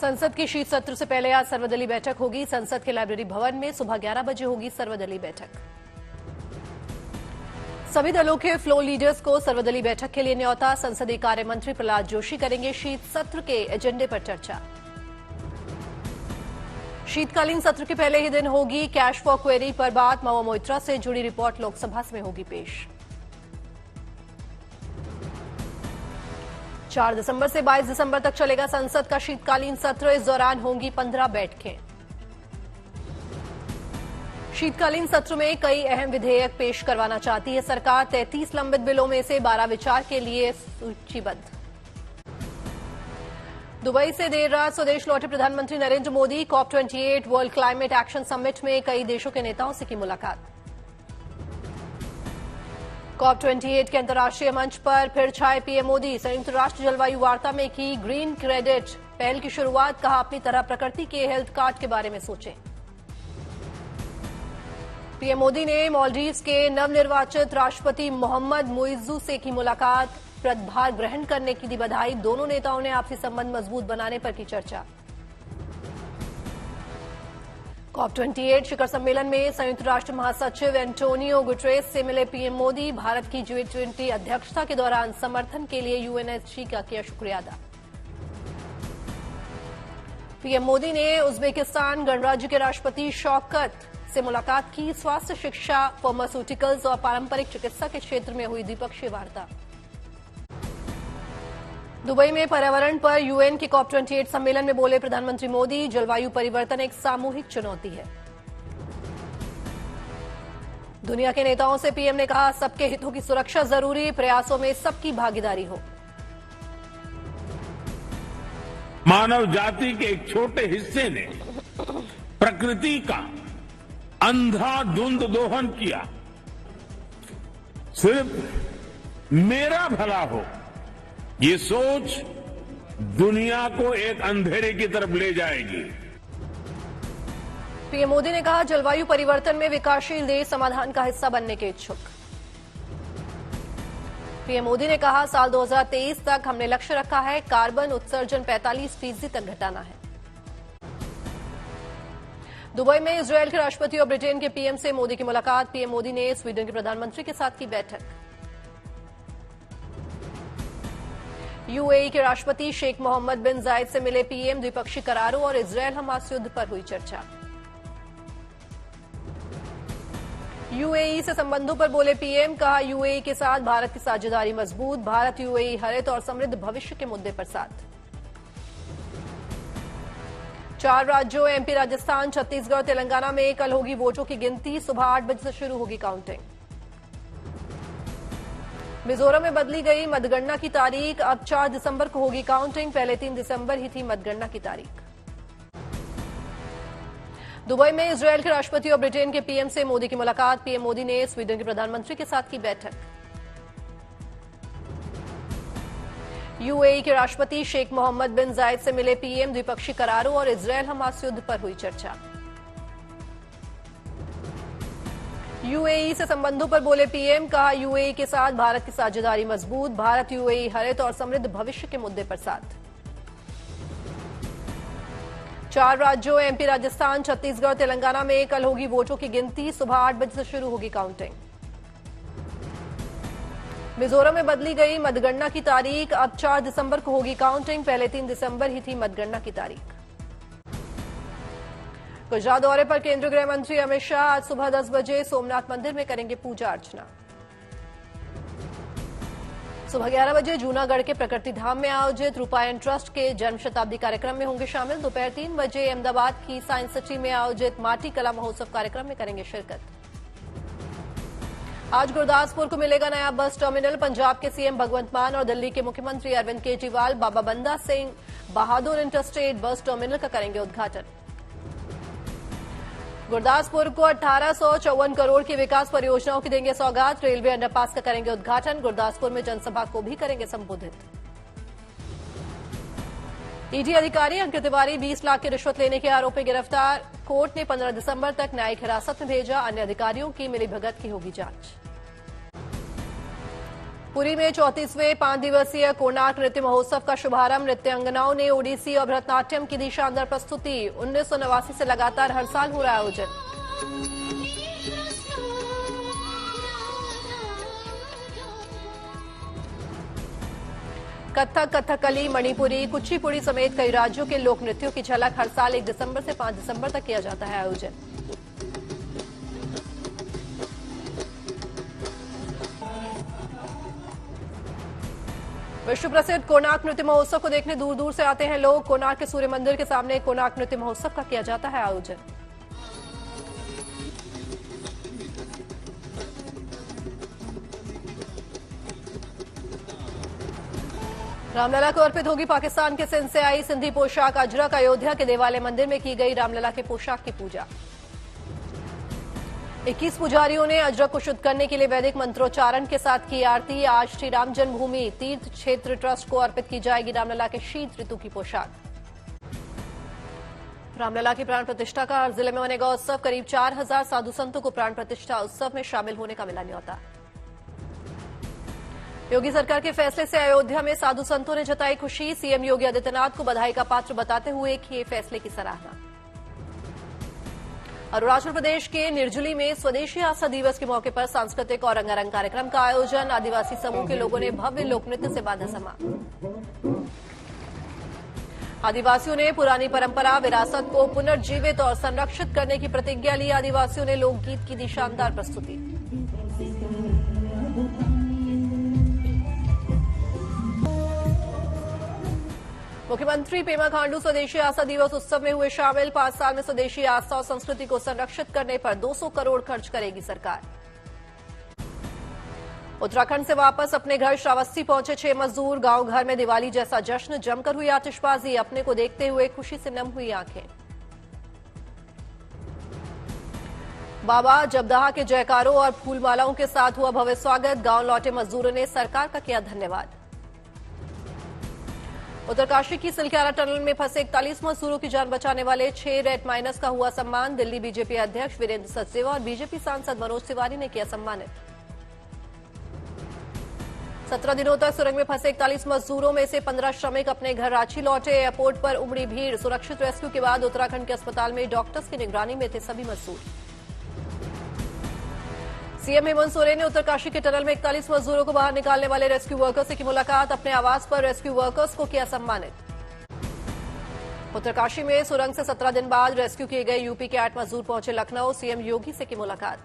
संसद के शीत सत्र से पहले आज सर्वदलीय बैठक होगी। संसद के लाइब्रेरी भवन में सुबह 11 बजे होगी सर्वदलीय बैठक। सभी दलों के फ्लोर लीडर्स को सर्वदलीय बैठक के लिए न्यौता। संसदीय कार्य मंत्री प्रहलाद जोशी करेंगे शीत सत्र के एजेंडे पर चर्चा। शीतकालीन सत्र के पहले ही दिन होगी कैश फॉर क्वेरी पर बात। महुआ मोइत्रा से जुड़ी रिपोर्ट लोकसभा में होगी पेश। 4 दिसंबर से 22 दिसंबर तक चलेगा संसद का शीतकालीन सत्र। इस दौरान होंगी 15 बैठकें। शीतकालीन सत्र में कई अहम विधेयक पेश करवाना चाहती है सरकार। 33 लंबित बिलों में से 12 विचार के लिए सूचीबद्ध। दुबई से देर रात स्वदेश लौटे प्रधानमंत्री Narendra Modi. COP28 world climate action summit में कई देशों के नेताओं से की मुलाकात। COP28 के अंतर्राष्ट्रीय मंच पर फिर छाए पीएम मोदी। संयुक्त राष्ट्र जलवायु वार्ता में की ग्रीन क्रेडिट पहल की शुरुआत। कहा अपनी तरह प्रकृति के हेल्थ कार्ड के बारे में सोचें। पीएम मोदी ने मालदीव्स के नवनिर्वाचित राष्ट्रपति मोहम्मद मुइज्जू से की मुलाकात। पदभार ग्रहण करने की दी बधाई। दोनों नेताओं ने आपसी संबंध मजबूत बनाने पर की चर्चा। COP28 शिखर सम्मेलन में संयुक्त राष्ट्र महासचिव एंटोनियो गुटेरेस से मिले पीएम मोदी। भारत की G20 अध्यक्षता के दौरान समर्थन के लिए UNSC का किया शुक्रिया अदा। पीएम मोदी ने उज्बेकिस्तान गणराज्य के राष्ट्रपति शौकत से मुलाकात की। स्वास्थ्य, शिक्षा, फार्मास्यूटिकल्स और पारंपरिक चिकित्सा के क्षेत्र में हुई द्विपक्षीय वार्ता। दुबई में पर्यावरण पर UN के COP28 सम्मेलन में बोले प्रधानमंत्री मोदी। जलवायु परिवर्तन एक सामूहिक चुनौती है। दुनिया के नेताओं से पीएम ने कहा सबके हितों की सुरक्षा जरूरी। प्रयासों में सबकी भागीदारी हो। मानव जाति के एक छोटे हिस्से ने प्रकृति का अंधाधुंध दोहन किया। सिर्फ मेरा भला हो, ये सोच दुनिया को एक अंधेरे की तरफ ले जाएगी। पीएम मोदी ने कहा जलवायु परिवर्तन में विकासशील देश समाधान का हिस्सा बनने के इच्छुक। पीएम मोदी ने कहा साल 2023 तक हमने लक्ष्य रखा है कार्बन उत्सर्जन 45% तक घटाना है। दुबई में इजरायल के राष्ट्रपति और ब्रिटेन के पीएम से मोदी की मुलाकात। पीएम मोदी ने स्वीडन के प्रधानमंत्री के साथ की बैठक। UAE के राष्ट्रपति शेख मोहम्मद बिन जायद से मिले पीएम। द्विपक्षीय करारों और इजरायल हमास युद्ध पर हुई चर्चा। UAE से संबंधों पर बोले पीएम। कहा UAE के साथ भारत की साझेदारी मजबूत। भारत UAE हरित और समृद्ध भविष्य के मुद्दे पर साथ। 4 राज्यों MP, राजस्थान, छत्तीसगढ़ और तेलंगाना में कल होगी वोटों की गिनती। सुबह 8 बजे से शुरू होगी काउंटिंग। मिजोरम में बदली गई मतगणना की तारीख। अब 4 दिसंबर को होगी काउंटिंग। पहले 3 दिसंबर ही थी मतगणना की तारीख। दुबई में इजरायल के राष्ट्रपति और ब्रिटेन के पीएम से मोदी की मुलाकात। पीएम मोदी ने स्वीडन के प्रधानमंत्री के साथ की बैठक। UAE के राष्ट्रपति शेख मोहम्मद बिन जायद से मिले पीएम। द्विपक्षीय करारों और इजरायल हमास युद्ध पर हुई चर्चा। UAE से संबंधों पर बोले पीएम। कहा UAE के साथ भारत की साझेदारी मजबूत। भारत UAE हरित और समृद्ध भविष्य के मुद्दे पर साथ। 4 राज्यों MP, राजस्थान, छत्तीसगढ़ और तेलंगाना में कल होगी वोटों की गिनती। सुबह 8 बजे से शुरू होगी काउंटिंग। मिजोरम में बदली गई मतगणना की तारीख। अब 4 दिसंबर को होगी काउंटिंग। पहले 3 दिसंबर ही थी मतगणना की तारीख। गुजरात दौरे पर केंद्रीय गृह मंत्री अमित शाह आज सुबह 10 बजे सोमनाथ मंदिर में करेंगे पूजा अर्चना। सुबह 11 बजे जूनागढ़ के प्रकृति धाम में आयोजित रूपायन ट्रस्ट के जन्म शताब्दी कार्यक्रम में होंगे शामिल। दोपहर 3 बजे अहमदाबाद की साइंस सिटी में आयोजित माटी कला महोत्सव कार्यक्रम में करेंगे शिरकत। आज गुरदासपुर को मिलेगा नया बस टर्मिनल। पंजाब के सीएम भगवंत मान और दिल्ली के मुख्यमंत्री अरविंद केजरीवाल बाबा बंदा Singh Bahadur interstate bus terminal का करेंगे उद्घाटन। गुरदासपुर को 1854 करोड़ की विकास परियोजनाओं की देंगे सौगात। रेलवे अंडरपास का करेंगे उद्घाटन। गुरदासपुर में जनसभा को भी करेंगे संबोधित। ईडी अधिकारी अंकित तिवारी 20 लाख की रिश्वत लेने के आरोप में गिरफ्तार। कोर्ट ने 15 दिसंबर तक न्यायिक हिरासत में भेजा। अन्य अधिकारियों की मिलीभगत की होगी जांच। पुरी में 34वें 5 दिवसीय कोणार्क नृत्य महोत्सव का शुभारंभ। नृत्यांगनाओं ने ओडिसी और भरतनाट्यम की दी शानदार प्रस्तुति। 1989 से लगातार हर साल हो रहा आयोजन। कथक, कथकली, मणिपुरी, कुचिपुड़ी समेत कई राज्यों के लोक नृत्यों की झलक। हर साल 1 दिसंबर से 5 दिसंबर तक किया जाता है आयोजन। विश्व प्रसिद्ध कोणार्क नृत्य महोत्सव को देखने दूर दूर से आते हैं लोग। कोणार्क के सूर्य मंदिर के सामने कोणार्क नृत्य महोत्सव का किया जाता है आयोजन। रामलला को अर्पित होगी पाकिस्तान के सिंध से आई सिंधी पोशाक। अजरक अयोध्या के देवालय मंदिर में की गई रामलला के पोशाक की पूजा। 21 पुजारियों ने अजरक को शुद्ध करने के लिए वैदिक मंत्रोच्चारण के साथ की आरती। आज श्री राम जन्मभूमि तीर्थ क्षेत्र ट्रस्ट को अर्पित की जाएगी रामलला के शीत ऋतु की पोशाक। रामलला की प्राण प्रतिष्ठा का हर जिले में बनेगा उत्सव। करीब 4000 साधु संतों को प्राण प्रतिष्ठा उत्सव में शामिल होने का मिला न्यौता। योगी सरकार के फैसले से अयोध्या में साधु संतों ने जताई खुशी। सीएम योगी आदित्यनाथ को बधाई का पात्र बताते हुए किए फैसले की सराहना। अरुणाचल प्रदेश के निर्जुली में स्वदेशी आस्था दिवस के मौके पर सांस्कृतिक और रंगारंग कार्यक्रम का आयोजन। आदिवासी समूह के लोगों ने भव्य लोकनृत्य से बांधा समा। आदिवासियों ने पुरानी परंपरा विरासत को पुनर्जीवित और संरक्षित करने की प्रतिज्ञा ली। आदिवासियों ने लोकगीत की दी शानदार प्रस्तुति। मुख्यमंत्री पेमा खांडू स्वदेशी आस्था दिवस उत्सव में हुए शामिल। 5 साल में स्वदेशी आस्था और संस्कृति को संरक्षित करने पर 200 करोड़ खर्च करेगी सरकार। उत्तराखंड से वापस अपने घर श्रावस्ती पहुंचे 6 मजदूर। गांव घर में दिवाली जैसा जश्न, जमकर हुई आतिशबाजी। अपने को देखते हुए खुशी से नम हुई आंखें। बाबा जबदाहा के जयकारों और फूलमालाओं के साथ हुआ भव्य स्वागत। गांव लौटे मजदूरों ने सरकार का किया धन्यवाद। उत्तरकाशी की सिलक्यारा टनल में फंसे 41 मजदूरों की जान बचाने वाले 6 रेड माइनर्स का हुआ सम्मान। दिल्ली बीजेपी अध्यक्ष वीरेंद्र सचदेवा और बीजेपी सांसद मनोज तिवारी ने किया सम्मानित। 17 दिनों तक सुरंग में फंसे 41 मजदूरों में से 15 श्रमिक अपने घर रांची लौटे। एयरपोर्ट पर उमड़ी भीड़। सुरक्षित रेस्क्यू के बाद उत्तराखंड के अस्पताल में डॉक्टर्स की निगरानी में थे सभी मजदूर। सीएम हेमंत सोरेन ने उत्तरकाशी के टनल में 41 मजदूरों को बाहर निकालने वाले रेस्क्यू वर्कर्स से की मुलाकात। अपने आवास पर रेस्क्यू वर्कर्स को किया सम्मानित। उत्तरकाशी में सुरंग से 17 दिन बाद रेस्क्यू किए गए यूपी के 8 मजदूर पहुंचे लखनऊ। सीएम योगी से की मुलाकात।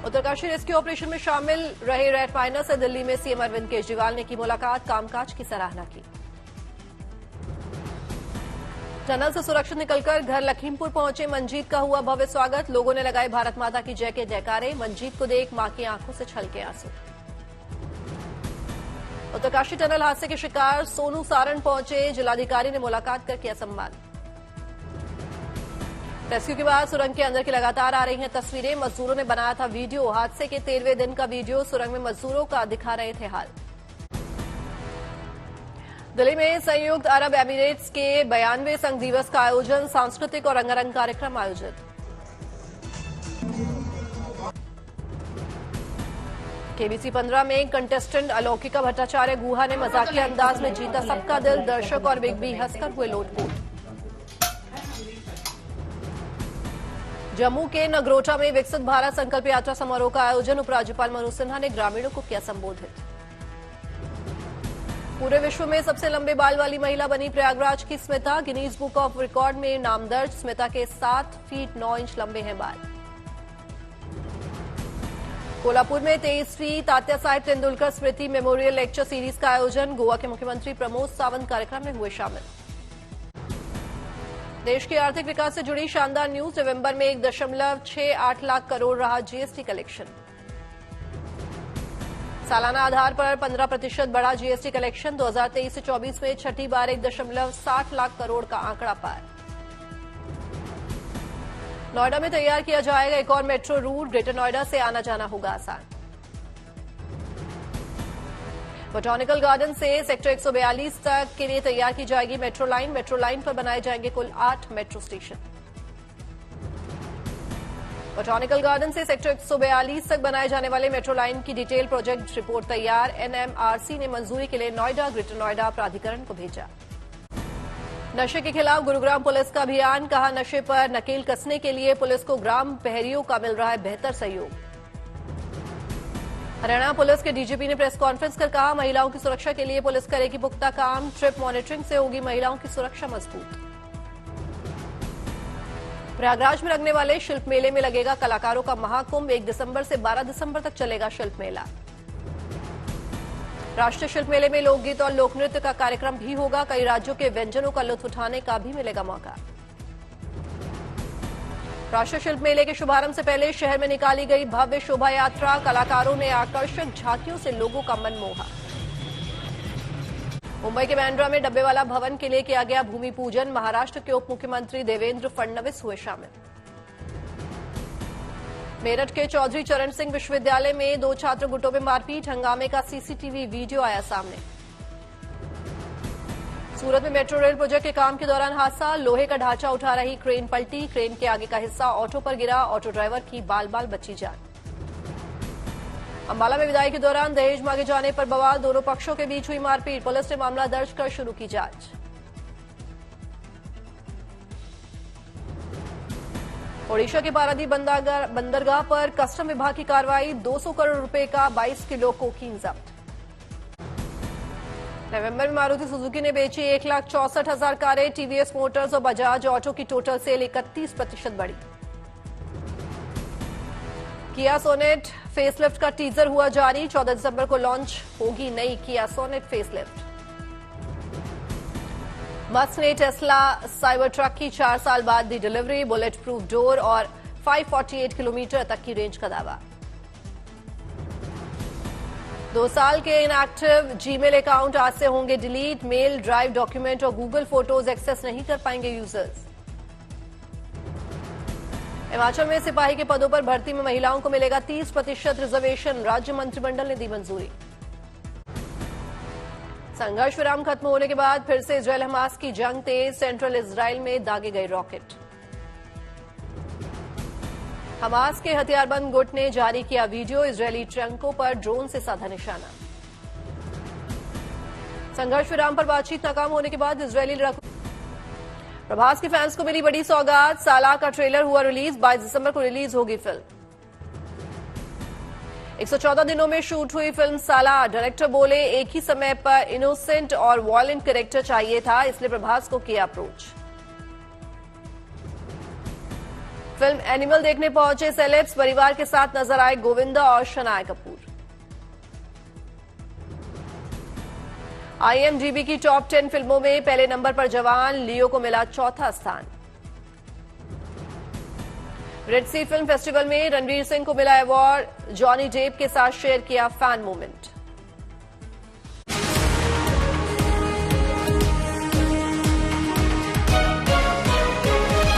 उत्तरकाशी रेस्क्यू ऑपरेशन में शामिल रहे रेड माइनर से दिल्ली में सीएम अरविंद केजरीवाल ने की मुलाकात। कामकाज की सराहना की। टनल से सुरक्षित निकलकर घर लखीमपुर पहुंचे मंजीत का हुआ भव्य स्वागत। लोगों ने लगाए भारत माता की जय के जयकारे। मंजीत को देख मां की आंखों से छलके आंसू। उत्तरकाशी टनल हादसे के शिकार सोनू सारण पहुंचे। जिलाधिकारी ने मुलाकात कर किया सम्मान। रेस्क्यू के बाद सुरंग के अंदर की लगातार आ रही हैं तस्वीरें। मजदूरों ने बनाया था वीडियो। हादसे के 13वें दिन का वीडियो सुरंग में मजदूरों का दिखा रहे थे हाल। दिल्ली में संयुक्त अरब एमिरेट्स के 92वें संघ दिवस का आयोजन। सांस्कृतिक और रंगारंग कार्यक्रम आयोजित। केबीसी 15 में कंटेस्टेंट अलौकिका भट्टाचार्य गुहा ने मजाकिया अंदाज में जीता सबका दिल। दर्शक और बिग बी हंसकर हुए लोटपोट। जम्मू के नगरोटा में विकसित भारत संकल्प यात्रा समारोह का आयोजन। उपराज्यपाल मनोज सिन्हा ने ग्रामीणों को किया संबोधित। पूरे विश्व में सबसे लंबे बाल वाली महिला बनी प्रयागराज की Smita. Guinness book of record में नाम दर्ज। स्मिता के 7 फीट 9 इंच लंबे हैं बाल। कोल्हापुर में 23वीं तात्या साहेब तेंदुलकर स्मृति मेमोरियल लेक्चर सीरीज का आयोजन। गोवा के मुख्यमंत्री प्रमोद सावंत कार्यक्रम में हुए शामिल। देश के आर्थिक विकास से जुड़ी शानदार न्यूज। नवंबर में 1.68 लाख करोड़ रहा जीएसटी कलेक्शन। सालाना आधार पर 15% बढ़ा जीएसटी कलेक्शन। 2023 से 24 में छठी बार 1.60 लाख करोड़ का आंकड़ा पार। नोएडा में तैयार किया जाएगा एक और मेट्रो रूट। ग्रेटर नोएडा से आना जाना होगा आसान। बोटैनिकल गार्डन से सेक्टर 142 तक के लिए तैयार की जाएगी मेट्रो लाइन। मेट्रो लाइन पर बनाए जाएंगे कुल 8 मेट्रो स्टेशन। बोटानिकल गार्डन से सेक्टर 142 तक बनाए जाने वाले मेट्रो लाइन की डिटेल प्रोजेक्ट रिपोर्ट तैयार। एनएमआरसी ने मंजूरी के लिए नोएडा ग्रेटर नोएडा प्राधिकरण को भेजा। नशे के खिलाफ गुरुग्राम पुलिस का अभियान, कहा नशे पर नकेल कसने के लिए पुलिस को ग्राम प्रहरियों का मिल रहा है बेहतर सहयोग। हरियाणा पुलिस के डीजीपी ने प्रेस कॉन्फ्रेंस कर कहा महिलाओं की सुरक्षा के लिए पुलिस करेगी पुख्ता काम, ट्रिप मॉनिटरिंग से होगी महिलाओं की सुरक्षा मजबूत। प्रयागराज में लगने वाले शिल्प मेले में लगेगा कलाकारों का महाकुंभ, 1 दिसंबर से 12 दिसंबर तक चलेगा शिल्प मेला। राष्ट्रीय शिल्प मेले में लोकगीत और लोकनृत्य का कार्यक्रम भी होगा, कई राज्यों के व्यंजनों का लुत्फ उठाने का भी मिलेगा मौका। राष्ट्रीय शिल्प मेले के शुभारंभ से पहले शहर में निकाली गई भव्य शोभा यात्रा, कलाकारों ने आकर्षक झांकियों से लोगों का मन मोहा। मुंबई के बांद्रा में डब्बेवाला भवन के लिए किया गया भूमि पूजन, महाराष्ट्र के उप मुख्यमंत्री देवेंद्र फडणवीस हुए शामिल। मेरठ के चौधरी चरण सिंह विश्वविद्यालय में 2 छात्र गुटों में मारपीट, हंगामे का सीसीटीवी वीडियो आया सामने। सूरत में मेट्रो रेल प्रोजेक्ट के काम के दौरान हादसा, लोहे का ढांचा उठा रही क्रेन पलटी, क्रेन के आगे का हिस्सा ऑटो पर गिरा, ऑटो ड्राइवर की बाल बाल बची जान। अंबाला में विदाई के दौरान दहेज मांगे जाने पर बवाल, दोनों पक्षों के बीच हुई मारपीट, पुलिस ने मामला दर्ज कर शुरू की जांच। ओडिशा के पारादीप बंदरगाह पर कस्टम विभाग की कार्रवाई, 200 करोड़ रुपए का 22 किलो कोकीन जब्त। नवंबर में मारुति सुजुकी ने बेची 1,64,000 कारें, टीवीएस मोटर्स और बजाज ऑटो की टोटल सेल 31% बढ़ी। किया सोनेट फेसलिफ्ट का टीजर हुआ जारी, 14 दिसंबर को लॉन्च होगी नई किया सोनेट फेसलिफ्ट। मस्क ने टेस्ला साइबर ट्रक की 4 साल बाद दी डिलीवरी, बुलेट प्रूफ डोर और 548 किलोमीटर तक की रेंज का दावा। 2 साल के इनएक्टिव जीमेल अकाउंट आज से होंगे डिलीट, मेल, ड्राइव, डॉक्यूमेंट और गूगल फोटोज एक्सेस नहीं कर पाएंगे यूजर्स। हिमाचल में सिपाही के पदों पर भर्ती में महिलाओं को मिलेगा 30% रिजर्वेशन, राज्य मंत्रिमंडल ने दी मंजूरी। संघर्ष विराम खत्म होने के बाद फिर से इजरायल हमास की जंग तेज, सेंट्रल इजरायल में दागे गए रॉकेट। हमास के हथियारबंद गुट ने जारी किया वीडियो, इजरायली टैंकों पर ड्रोन से साधा निशाना। संघर्ष विराम पर बातचीत नाकाम होने के बाद इजरायली प्रभास के फैंस को मिली बड़ी सौगात, साला का ट्रेलर हुआ रिलीज, 22 दिसंबर को रिलीज होगी फिल्म। 114 दिनों में शूट हुई फिल्म साला, डायरेक्टर बोले एक ही समय पर इनोसेंट और वॉयलेंट कैरेक्टर चाहिए था, इसलिए प्रभास को किया अप्रोच। फिल्म एनिमल देखने पहुंचे सेलेब्स, परिवार के साथ नजर आए गोविंदा और शनाया कपूर। IMDb की टॉप 10 फिल्मों में पहले नंबर पर जवान, लियो को मिला 4था स्थान। रेड सी फिल्म फेस्टिवल में रणवीर सिंह को मिला अवार्ड, जॉनी डेप के साथ शेयर किया फैन मोमेंट।